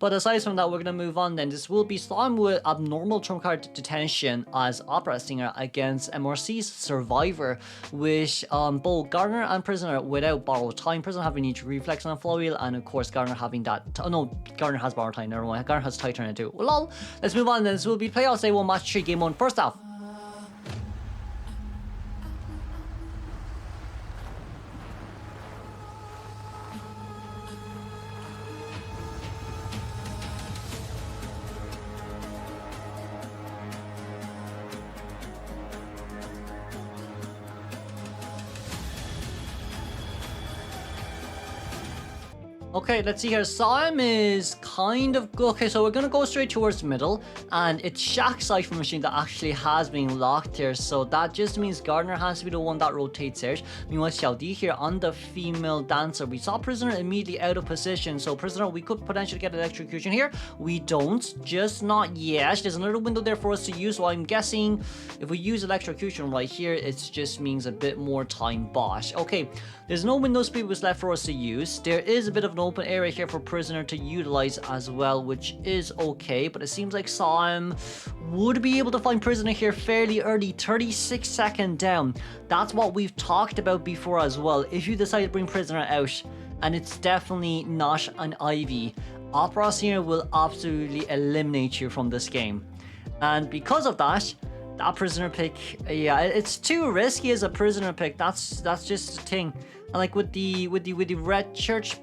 But aside from that, we're gonna move on then. This will be Slime with abnormal trump card detention as Opera Singer against MRC's Survivor, which both Gardener and Prisoner without borrowed time. Prisoner having each reflex on flow wheel, and of course Gardener having that. Oh no, Gardener has borrowed time. Never mind. Gardener has tight turn too. Well, lol. Let's move on then. This will be playoffs day 1, match 3, game 1. First off. Okay, let's see here. Slime is kind of good. Okay, so we're gonna go straight towards the middle, and it's Shaq's Cypher Machine that actually has been locked here. So that just means Gardener has to be the one that rotates out. Meanwhile, Xiaodi here on the female dancer. We saw Prisoner immediately out of position. So Prisoner, we could potentially get electrocution here. We don't, just not yet. There's another window there for us to use. So I'm guessing if we use electrocution right here, it just means a bit more time bot. Okay, there's no window speed was left for us to use. There is a bit of an open area here for Prisoner to utilize as well, which is okay, but it seems like Slime would be able to find Prisoner here fairly early, 36 seconds down. That's what we've talked about before as well. If you decide to bring Prisoner out, and it's definitely not an Ivy, Opera Singer will absolutely eliminate you from this game. And because of that, that Prisoner pick, yeah, it's too risky as a Prisoner pick. That's just the thing. And like with the Red Church,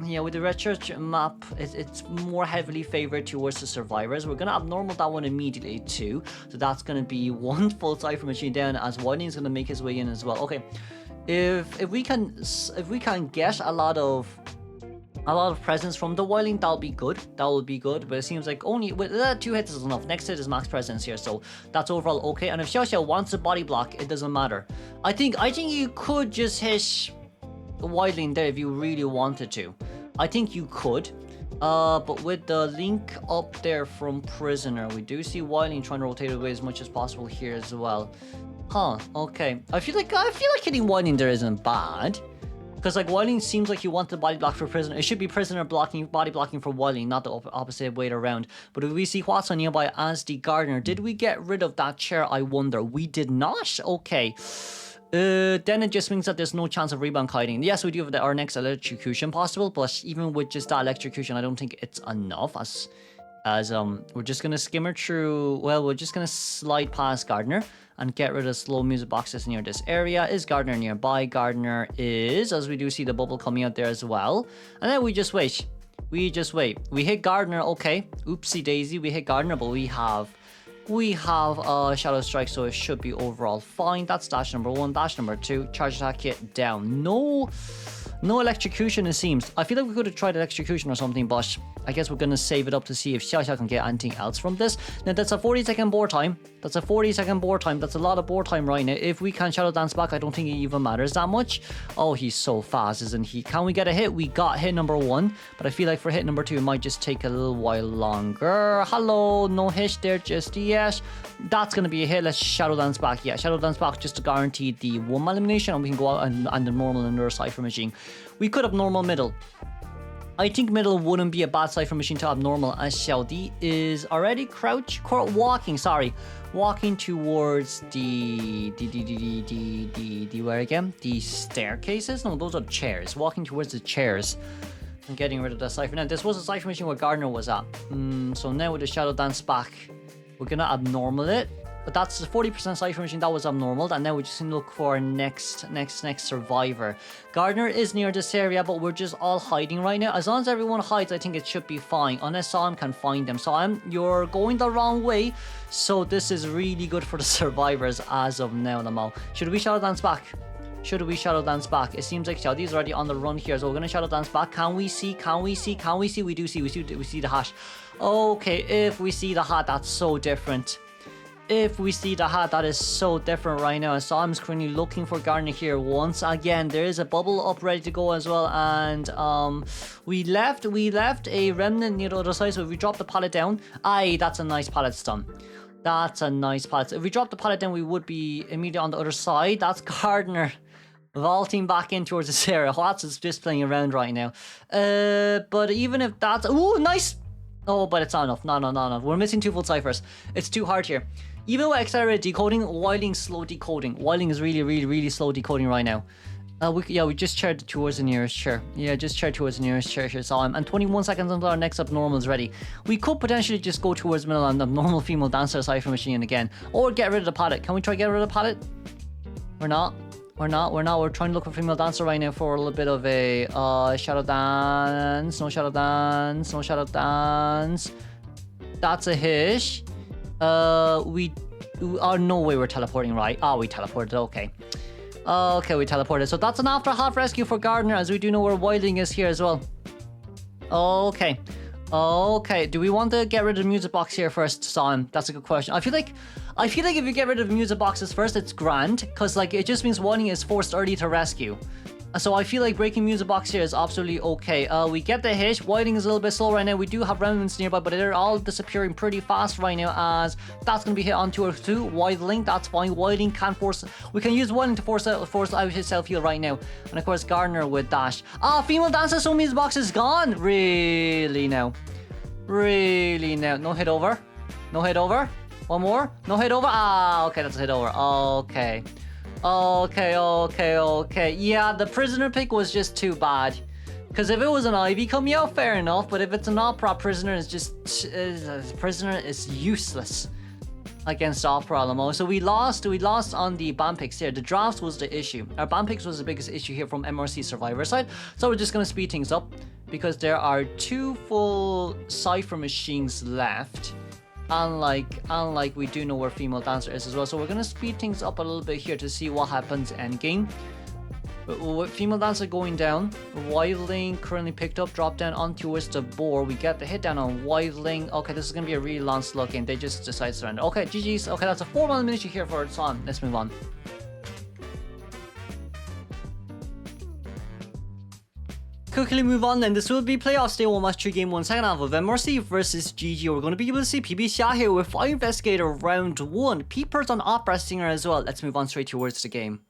yeah, with the Red Church map, it's more heavily favored towards the Survivors. We're gonna abnormal that one immediately too. So that's gonna be one full Cypher Machine down, as Whiting's gonna make his way in as well. Okay, if we can get a lot of presence from the Wilding, that'll be good. That will be good. But it seems like only with 2 hits is enough. Next hit is max presence here, so that's overall okay. And if Xiao Xiao wants a body block, it doesn't matter. I think you could just hit the Wilding there if you really wanted to. I think you could. But with the link up there from Prisoner, we do see Wilding trying to rotate away as much as possible here as well. Huh, okay. I feel like hitting Wilding there isn't bad. Because like Wilding seems like you want the body block for Prisoner. It should be Prisoner blocking, body blocking for Wilding, not the opposite way around. But if we see what's on nearby as the Gardener, did we get rid of that chair? I wonder. We did not? Okay. Then it just means that there's no chance of rebound kiting. Yes, we do have our next electrocution possible, but even with just that electrocution, I don't think it's enough. As we're just gonna skimmer through. Well, we're just gonna slide past Gardener and get rid of slow music boxes near this area. Is Gardener nearby? Gardener is, as we do see the bubble coming out there as well. And then we just wait. We hit Gardener, okay. Oopsie daisy, we hit Gardener, but we have Shadow Strike, so it should be overall fine. That's dash number 1. Dash number 2, charge attack hit down. No electrocution, it seems. I feel like we could have tried electrocution or something, but I guess we're going to save it up to see if Xiao Xiao can get anything else from this. Now, that's a 40-second board time. That's a 40-second board time. That's a lot of board time right now. If we can Shadow Dance back, I don't think it even matters that much. Oh, he's so fast, isn't he? Can we get a hit? We got hit number 1, but I feel like for hit number 2, it might just take a little while longer. Hello, no hit there just yet. That's going to be a hit. Let's Shadow Dance back. Yeah, Shadow Dance back just to guarantee the 1 elimination, and we can go out and the normal another Cypher Machine. We could have normal middle. I think middle wouldn't be a bad Cypher Machine to abnormal, as Xiaodi is already walking towards the where again? The staircases? No, those are chairs. Walking towards the chairs and getting rid of the Cypher. Now, this was a Cypher Machine where Gardener was at. So now with the Shadow Dance back, we're gonna abnormal it. But that's the 40% Cypher Machine that was abnormal, and now we just need to look for our next Survivor. Gardener is near this area, but we're just all hiding right now. As long as everyone hides, I think it should be fine, unless Sam can find them. Sam, you're going the wrong way, so this is really good for the Survivors as of now, Lamo. Should we Shadow Dance back? It seems like Xiaodi's already on the run here, so we're gonna Shadow Dance back. Can we see? We do see the hat. Okay, if we see the hat, that's so different. If we see the hat, that is so different right now. So I'm currently looking for Gardener here once again. There is a bubble up ready to go as well, and we left a remnant near the other side. So if we drop the pallet down, that's a nice pallet stun. That's a nice pallet. If we drop the pallet down, we would be immediately on the other side. That's Gardener vaulting back in towards this area. Watts is just playing around right now. But even if that's... Ooh, nice Oh, but it's not enough. No, no, no, no. We're missing 2 full ciphers. It's too hard here. Even with accelerated decoding, Wilding's slow decoding. Wilding is really, really, really slow decoding right now. We just chaired towards the nearest chair. Yeah, just chaired towards the nearest chair here. So and 21 seconds until our next abnormal is ready. We could potentially just go towards middle and abnormal female dancer cipher machine again, or get rid of the pallet. Can we try get rid of the pallet? We're not. We're trying to look for female dancer right now for a little bit of a shadow dance. No shadow dance. No shadow dance. That's a hish. No way we're teleporting, right? We teleported. Okay. Okay, we teleported. So that's an after half rescue for Gardner, as we do know where Wilding is here as well. Okay. Okay, do we want to get rid of the music box here first, Sam? That's a good question. I feel like if you get rid of the music boxes first, it's grand, because like it just means Wilding is forced early to rescue. So I feel like breaking music box here is absolutely okay. We get the hit. Wilding is a little bit slow right now. We do have remnants nearby, but they're all disappearing pretty fast right now, as that's going to be hit on 2 or 2. Wilding, that's fine. Wilding can't force. We can use Wilding to force out his self-heal right now. And of course, Gardner with dash. Female dancer, so music box is gone. Really now. Really now. No hit over. No hit over. One more. No hit over. Okay, that's a hit over. Okay. Okay. Yeah, the prisoner pick was just too bad. Because if it was an Ivy coming out, fair enough. But if it's an opera prisoner, it's just... prisoner is useless against opera Lamo. So we lost on the ban picks here. The drafts was the issue. Our ban picks was the biggest issue here from MRC Survivor side. So we're just going to speed things up, because there are 2 full cipher machines left. Unlike we do know where female dancer is as well. So we're going to speed things up a little bit here to see what happens end game. With female dancer going down, Wilding currently picked up, dropped down onto the board. We get the hit down on Wilding. Okay, this is going to be a really long slow game. They just decide to surrender. Okay, GG's. Okay, that's a 4-1 miniature here for Son. Let's move on. Quickly move on then. This will be playoffs day 1 match 3 game 1 second half of MRC versus GG. We're going to be able to see PB Xia here with Fire Investigator round 1. Peepers on Opera Singer as well. Let's move on straight towards the game.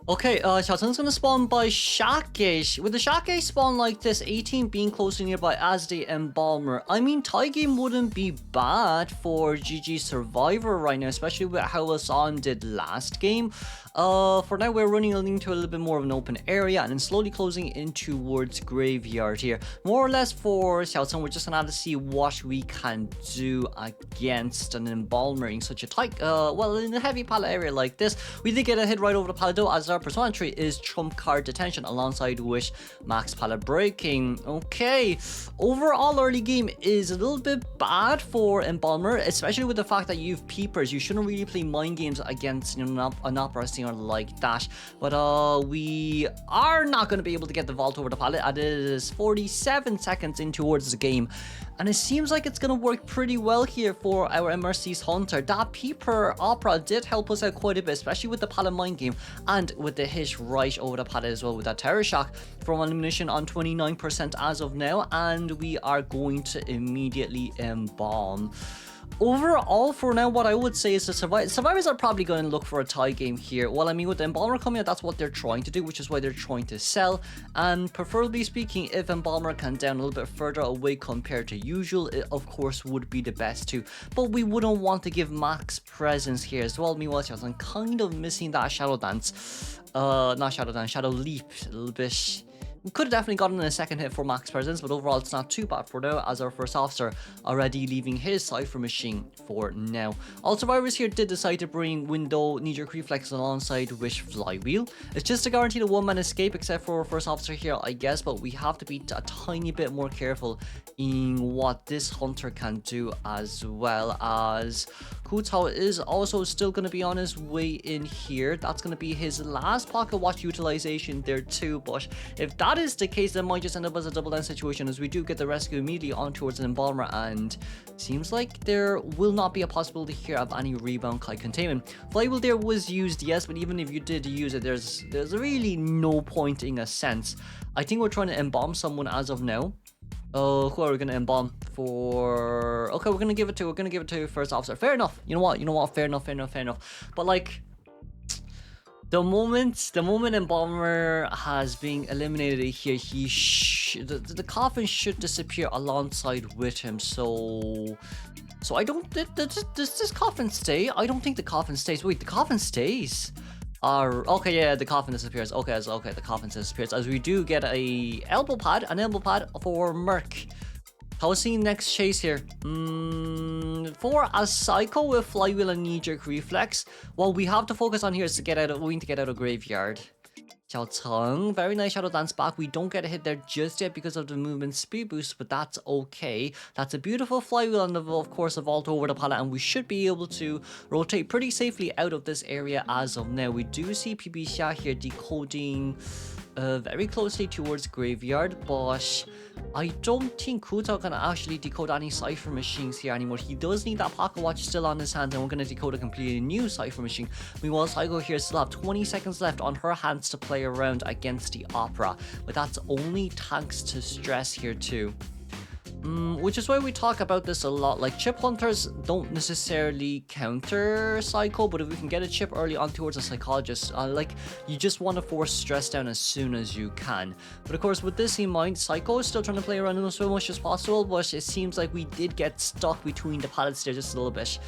Okay, Xiaocheng's gonna spawn by Shake. With the Shake spawn like this, 18 being closely nearby as the Embalmer, I mean, tie game wouldn't be bad for GG Survivor right now, especially with how Hassan did last game. For now, we're running into a little bit more of an open area and then slowly closing in towards Graveyard here. More or less for Xiaocheng, we're just gonna have to see what we can do against an Embalmer in such a tight, well, in a heavy pallet area like this. We did get a hit right over the pallet though, as our persona tree is Trump Card Detention alongside with Max Pallet Breaking. Okay, overall early game is a little bit bad for Embalmer, especially with the fact that you've Peepers. You shouldn't really play mind games against, you know, an opera singer like that. But we are not going to be able to get the vault over the pallet, and it is 47 seconds in towards the game. And it seems like it's going to work pretty well here for our MRC's Hunter. That Peeper Opera did help us out quite a bit, especially with the pallet mind game and with the hit right over the pallet as well with that Terror Shock from elimination on 29% as of now. And we are going to immediately embalm. Overall, for now, what I would say is the survivors are probably going to look for a tie game here. Well, I mean, with the Embalmer coming out, that's what they're trying to do, which is why they're trying to sell. And preferably speaking, if Embalmer can down a little bit further away compared to usual, it of course would be the best too. But we wouldn't want to give Max presence here as well. Meanwhile, I'm kind of missing that Shadow Dance. Not Shadow Dance, Shadow Leap a little bit. We could have definitely gotten a second hit for Max presence, but overall it's not too bad for now, as our first officer already leaving his cipher machine for now. All survivors here did decide to bring Window, Knee-Jerk Reflex alongside Wish Flywheel. It's just to guarantee the one-man escape, except for our first officer here, I guess, but we have to be a tiny bit more careful in what this Hunter can do, as well as Ku Tao is also still going to be on his way in here. That's going to be his last pocket watch utilization there too, but if that that is the case, that might just end up as a double down situation, as we do get the rescue immediately on towards an embalmer, and seems like there will not be a possibility here of any rebound kite containment. Flywheel there was used, yes, but even if you did use it, there's really no point in a sense. I think we're trying to embalm someone as of now. Who are we gonna embalm for? Okay, we're gonna give it to first officer. Fair enough. You know what? Fair enough. But like, the moment embalmer has been eliminated here, the coffin should disappear alongside with him. So I don't. Does this coffin stay? I don't think the coffin stays. Wait, the coffin stays. Okay, yeah, the coffin disappears. Okay, the coffin disappears, as we do get an elbow pad for Merc. How's the next chase here? For a Psycho with Flywheel and knee-jerk reflex, what we have to focus on here is we need to get out of graveyard. Xiao Ceng, very nice Shadow Dance back. We don't get a hit there just yet because of the movement speed boost, but that's okay. That's a beautiful Flywheel and of course a vault over the pallet, and we should be able to rotate pretty safely out of this area as of now. We do see PB Xia here decoding very closely towards graveyard, but I don't think Kuta can actually decode any cipher machines here anymore. He does need that pocket watch still on his hands, and we're going to decode a completely new cipher machine. Meanwhile, Psycho here still have 20 seconds left on her hands to play around against the Opera, but that's only thanks to stress here too. Which is why we talk about this a lot. Like, chip hunters don't necessarily counter Psycho, but if we can get a chip early on towards a psychologist, like, you just want to force stress down as soon as you can. But of course, with this in mind, Psycho is still trying to play around as much as possible, but it seems like we did get stuck between the pallets there just a little bit.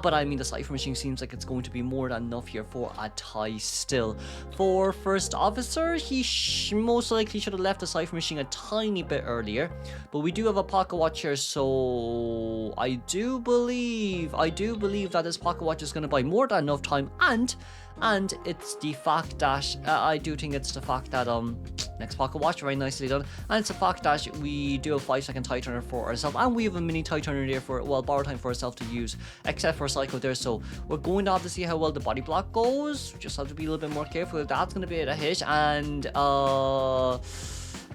But I mean, the cipher machine seems like it's going to be more than enough here for a tie still. For first officer, he most likely should have left the cipher machine a tiny bit earlier, but we do have a pocket watch here, so I do believe that this pocket watch is going to buy more than enough time, and it's the fact that I do think it's the fact that next pocket watch, very nicely done, and it's the fact that we do a 5-second tie turner for ourselves, and we have a mini tie turner there for, well, borrow time for ourselves to use, except for Psycho there. So we're going to have to see how well the body block goes. Just have to be a little bit more careful. That's going to be a hit, and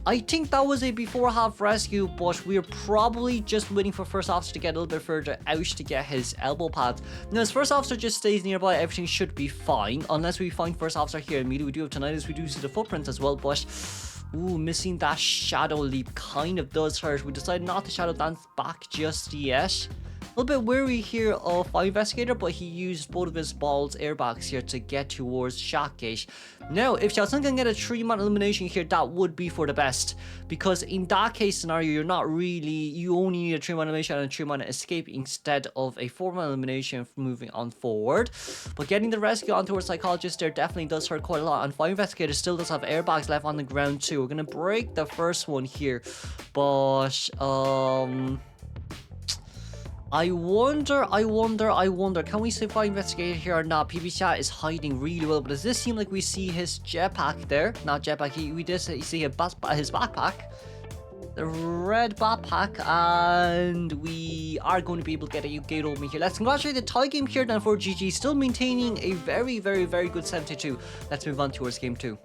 I think that was a before half rescue, but we're probably just waiting for first officer to get a little bit further out to get his elbow pads. Now, as first officer just stays nearby, everything should be fine, unless we find first officer here immediately. We do have tinnitus, we do see the footprints as well, but missing that shadow leap kind of does hurt. We decided not to shadow dance back just yet. A little bit wary here of Fire Investigator, but he used both of his balls airbags here to get towards Shockgate. Now, if Xiao Ceng can get a 3-man elimination here, that would be for the best, because in that case scenario, you only need a 3-man elimination and a 3-man escape instead of a 4-man elimination moving on forward. But getting the rescue on towards Psychologist there definitely does hurt quite a lot, and Fire Investigator still does have airbags left on the ground too. We're gonna break the first one here, but I wonder, can we survive Investigator here or not? PB Chat is hiding really well, but does this seem like we see his jetpack there? Not jetpack, we did see his backpack. The red backpack, and we are going to be able to get a gate open here. Let's congratulate the tie game here then for GG, still maintaining a very, very, very good 72. Let's move on towards game 2.